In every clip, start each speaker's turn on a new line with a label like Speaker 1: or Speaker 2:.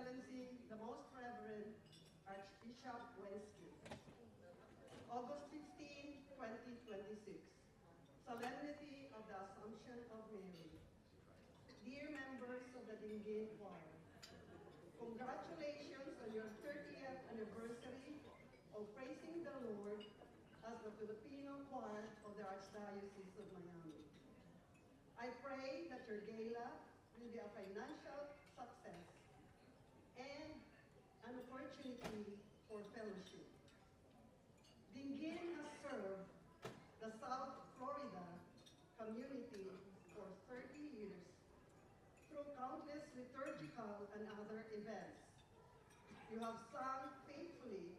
Speaker 1: Excellency, the Most Reverend Archbishop Wensky. August 15, 2026, Solemnity of the Assumption of Mary. Dear members of the Dinggin Choir, congratulations on your 30th anniversary of praising the Lord as the Filipino choir of the Archdiocese of Miami. I pray that your gala will be a financial success and an opportunity for fellowship. Dinggin has served the South Florida community for 30 years through countless liturgical and other events. You have sung faithfully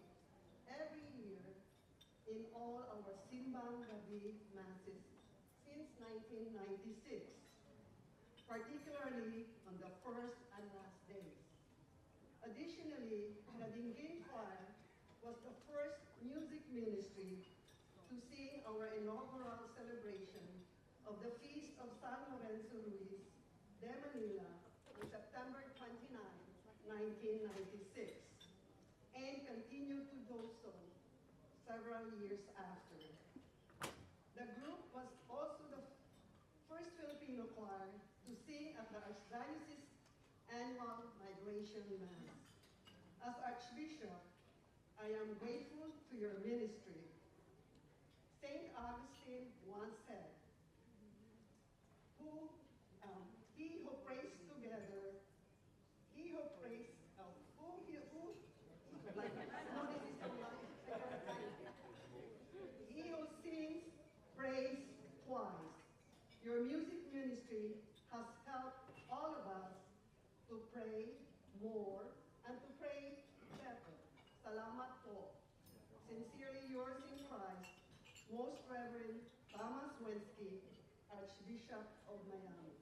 Speaker 1: every year in all our Simbang Gabi Masses since 1996, particularly on the first and last days. Additionally, the Dinggin Choir was the first music ministry to sing our inaugural celebration of the Feast of San Lorenzo Ruiz de Manila on September 29, 1996, and continued to do so several years after. The group was also the first Filipino choir to sing at the Archdiocese Annual Migration Mass. As Archbishop, I am grateful to your ministry. St. Augustine once said, he who prays together, he who prays, he who sings, prays twice. Your music ministry has helped all of us to pray more and to pray better. Salamat po. Sincerely yours in Christ, Most Reverend Thomas Wensky, Archbishop of Miami.